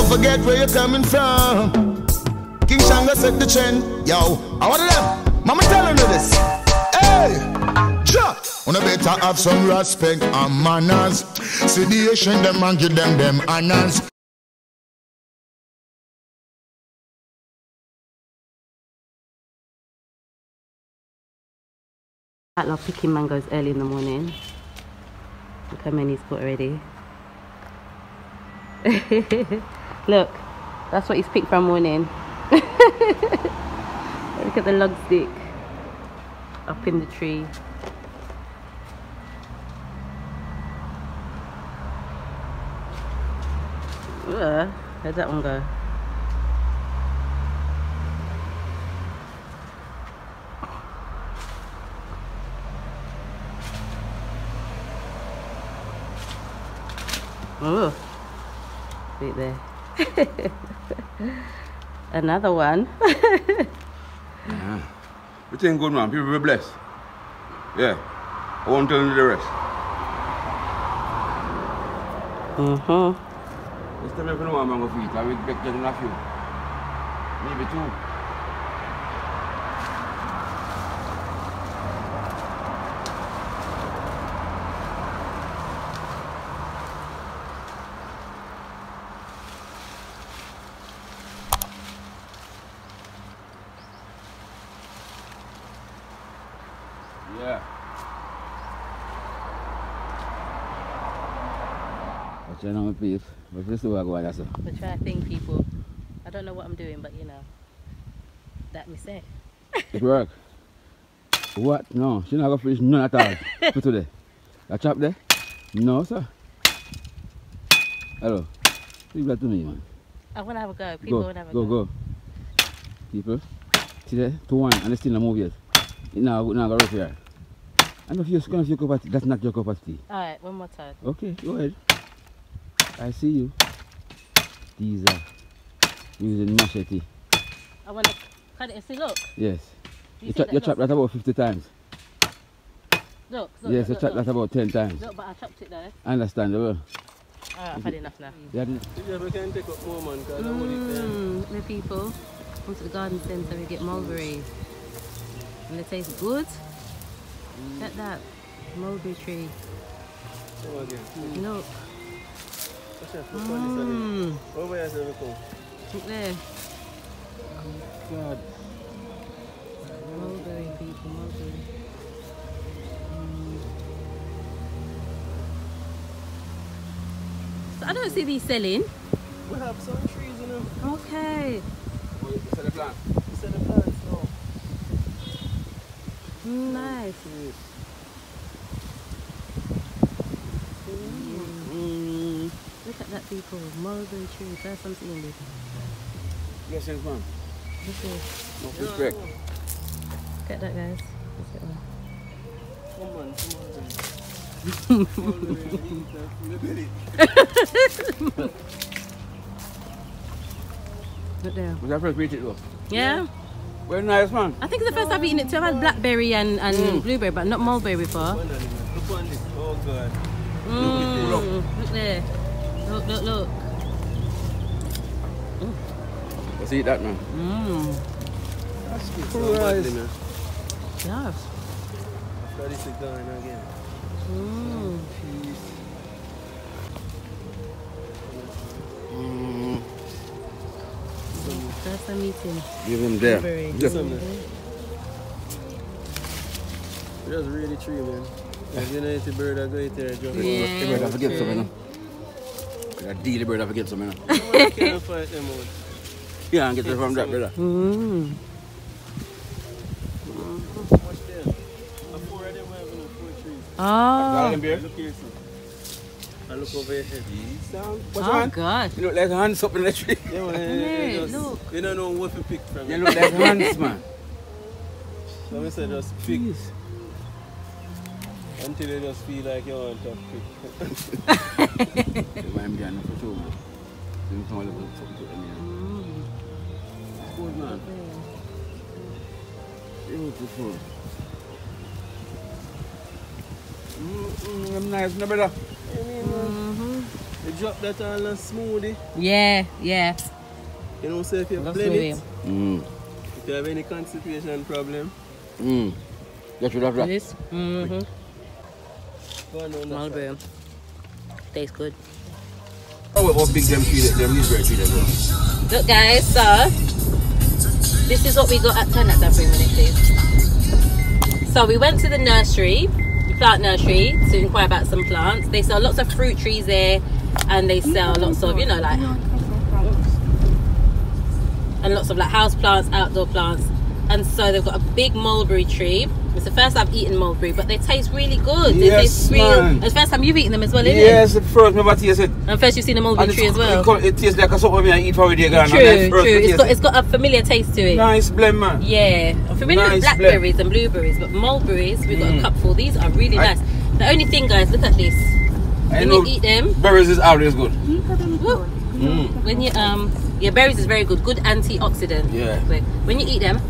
forget where you're coming from. King Shanga set the trend. Yo, I want them. Mama telling you this. Hey, Jack. Wanna better have some respect and manners. See the Asian them and give them honors. I love picking mangoes early in the morning. Look how many he's put already. Look, that's what he's picked from morning. Look at the log stick up in the tree. Where'd that one go? Oh, right there. Another one. Yeah. Everything good, man. People be blessed. Yeah. I won't tell you the rest. This time if you know what I'm going to feed, I will get a few. Maybe two. Yeah. What's your name, please? What's this work going on? I try to think, people. I don't know what I'm doing, but you know, that me say. It work. What? No, she not going to finish none at all for today. That chop there? No, sir. Hello. Leave that to me, man. I want to have a go. People want to have a go. Go. People. See there? 2-1 and they still not move yet. Now go right here. And if you're going to cup of tea, that's not your cup of tea. Alright, one more time. Okay, go ahead. I see you. These are using machete. I want to cut it. See, look. Yes. You chopped that about 50 times. Look. Yes, you chopped that about 10 times. Look, but I chopped it though. Understandable. Alright, I've had enough now. Yeah, we can take up more, man, because I want it there. The people come to the garden centre, we get mulberries. And they taste good. Look at that mulberry tree. Oh, again. Look. Over here, sir, look there. Oh, God. Mulberry, people, mulberry. So I don't see these selling. We have some trees in them. Okay. You said the plant? You said the plants, no. Nice. Look at that, people. Mulberry tree. First I'm seeing this. Yes, yes, man. Look at this. No respect. Look at that, guys. Look at that. Come on. Look there. Was that first eat it though? Yeah. Very nice, man. I think it's the first time I've eaten it too. I've had blackberry and blueberry, but not mulberry before. Look on this. Oh, God. Look there. Look. Let's eat that, man. That's good. Cool rice. Yes. After this is going again. First time eating. Give him there. Blueberry. Yeah. That's really true, man. Like, you know, it's a bird that go eat there. Yeah, The bird I forget true. some, you know. That deal the bird I forget some, you know. You can't fight them out. Yeah, and get it from that, brother. Watch there. A 4 of them have 4 trees. Oh. Look here. Look here, sir. And look over here. Oh, gosh. You look like hands up in the tree. Yeah, man. Yeah, Just, look. you don't know what to pick from. You look like hands, man. So I said just pick. Jeez. Until you just feel like you want to pick. Remind me of for sure, man. You come a little something to them, It's good, man. Beautiful. I'm nice, no brother. You mean, man? The drop that on a smoothie. Yeah, yeah. You know, say if you Love blend smoothie. it, if you have any constipation problem, Get rid of that. This? Mm-hmm. go on down that Mulberry. Tastes good. Oh, what big them tree, them newsberry tree there, bro. Look guys, so this is what we got at, turn that down for a minute please. So we went to the nursery, the plant nursery, to inquire about some plants. They sell lots of fruit trees there, and they sell lots of, you know, like, and lots of like house plants, outdoor plants. And so they've got a big mulberry tree. It's the first I've eaten mulberry, but they taste really good. They taste real. Man. It's the first time you've eaten them as well, isn't Yes, the first time I tasted it. And first you've seen a mulberry tree as well. It tastes like a something I eat for every day. True. It's got a familiar taste to it. Nice blend, man. Yeah, I'm familiar with Nice blackberries and blueberries, but mulberries, we've got a cupful. These are really nice. The only thing, guys, look at this. When you eat them, berries is always good. when you yeah, berries is very good, good antioxidant. Yeah. But when you eat them,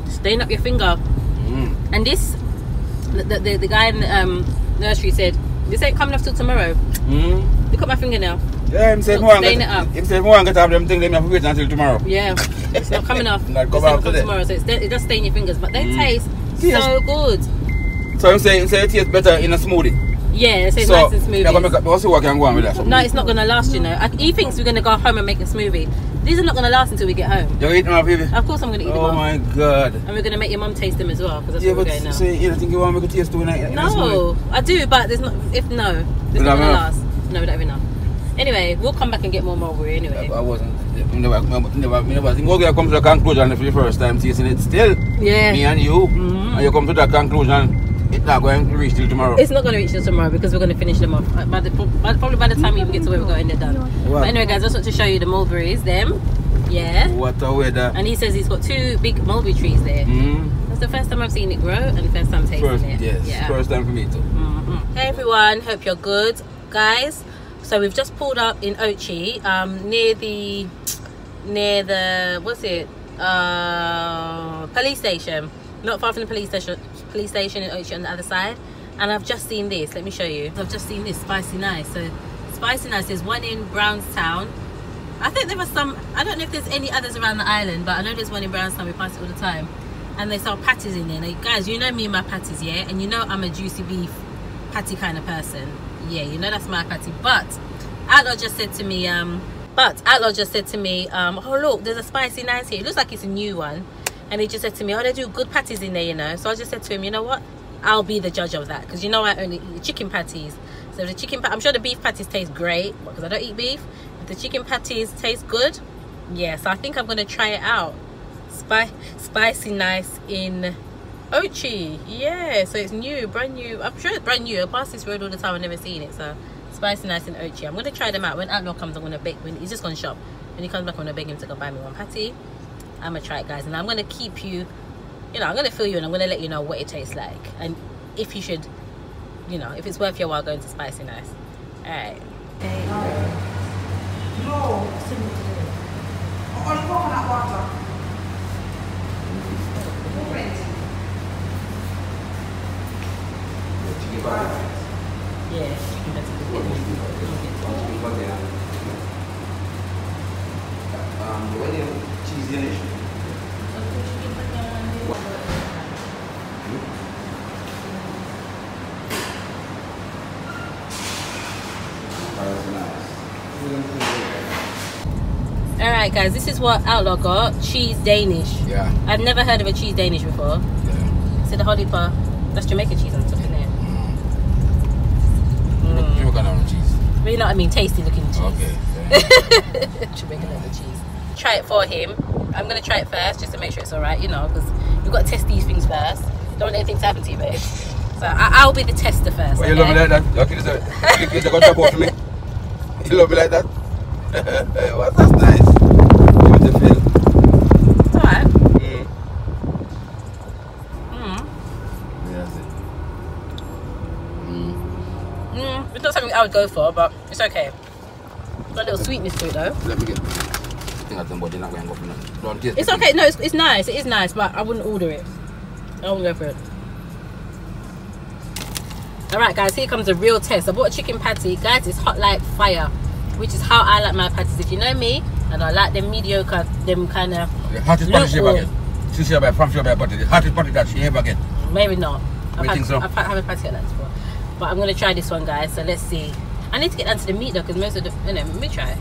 stain up your finger. And this, the guy in the nursery said, this ain't coming off till tomorrow. Look at my fingernail. Yeah, him said more and get have them things, they have to wait until tomorrow. Yeah, it's not coming off. Not It's come not out come today. tomorrow, so it does stain your fingers, but they taste so good. So I'm saying it tastes better in a smoothie. Yeah, it tastes So nice and smooth. what's the work can go on with that? No, it's not going to last, you know. He thinks we're going to go home and make a smoothie. These are not going to last until we get home. You're eating them up, baby? Of course I'm going to eat them Oh off. my god. And we're going to make your mum taste them as well, because that's Yeah, where but we're going now. say, you don't think you want to make a taste too in a smoothie? No, I do, but there's not, it's not going to last. No, we don't have enough. Anyway, we'll come back and get more mulberry anyway. I wasn't. Never think we're going to come to the conclusion for the first time tasting it still. Yeah. Me and you. And you come to that conclusion, it's not going to reach till tomorrow. It's not going to reach till tomorrow because we're going to finish them off. Probably by the time we even get to where we're going, they're done. What? But anyway, guys, I just want to show you the mulberries, them. Yeah. What a weather. And he says he's got 2 big mulberry trees there. That's the first time I've seen it grow and the first time tasting it. Yes, Yeah. first time for me too. Hey everyone, hope you're good, guys. So we've just pulled up in Ochi, near the what's it? Police station. Not far from the police station in Ochi on the other side. And I've just seen this. Let me show you. I've just seen this Spicy Nice. So Spicy Nice, there's one in Brownstown. I think there was some. I don't know if there's any others around the island, but I know there's one in Brownstown. We pass it all the time. And they sell patties in there. Now, guys, you know me and my patties, yeah? And you know I'm a juicy beef patty kind of person. Yeah, you know that's my patty. But Outlaw just said to me, oh look, there's a Spicy Nice here. It looks like it's a new one. And he just said to me, oh, they do good patties in there, you know. So I just said to him, you know what? I'll be the judge of that. Because you know I only eat the chicken patties. So the chicken I'm sure the beef patties taste great, because I don't eat beef. If the chicken patties taste good, yeah, so I think I'm going to try it out. Spicy Nice in Ochi. Yeah, so it's new, brand new. I'm sure it's brand new. I pass this road all the time. I've never seen it. So Spicy Nice in Ochi. I'm going to try them out. When Outlaw comes, I'm going to bake. He's just going to shop. When he comes back, I'm going to beg him to go buy me one patty. I'm going to try it, guys. And I'm going to keep you, you know, I'm going to fill you and I'm going to let you know what it tastes like. And if you should, you know, if it's worth your while going to Spicy Nice. Alright. No, only coconut water. Yeah, chicken patties. Cheese Danish. Alright guys, this is what Outlaw got. Cheese Danish. Yeah. I've never heard of a cheese Danish before. Yeah. So the Holly Par, that's Jamaica cheese on top in there. What kind of cheese? But you know what I mean, tasty looking cheese. Okay. Jamaica leather cheese. Try it for him. I'm going to try it first just to make sure it's alright, you know, because you've got to test these things first. Don't want anything to happen to you, babe. So I'll be the tester first. Well, you love me like that? Okay, so you got to for me. You love me like that? Well, that's nice. Give it a feel. It's alright. It's not something I would go for, but it's okay. Got a little sweetness to it though. Let me get. I think somebody not going to go for nothing. Don't taste It's it. okay. No, it's nice. It is nice, but I wouldn't order it. I wouldn't go for it. Alright guys, here comes a real test. I bought a chicken patty. Guys, it's hot like fire, which is how I like my patties. If you know me, and I like them mediocre, them kind of... The hottest patty she ever get. Since she ever from she ever patty, the hottest patty that she ever get. Maybe not. We think so. I've had a patty like that before. But I'm going to try this one, guys, so let's see. I need to get down to the meat though, because most of the... let me try it.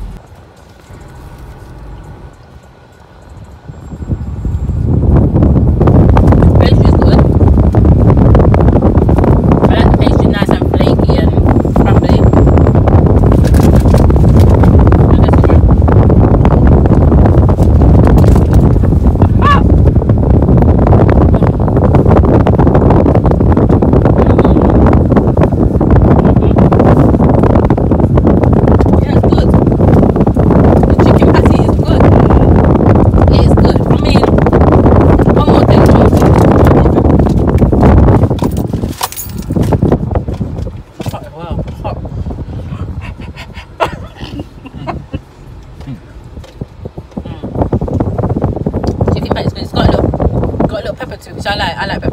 I like pepper.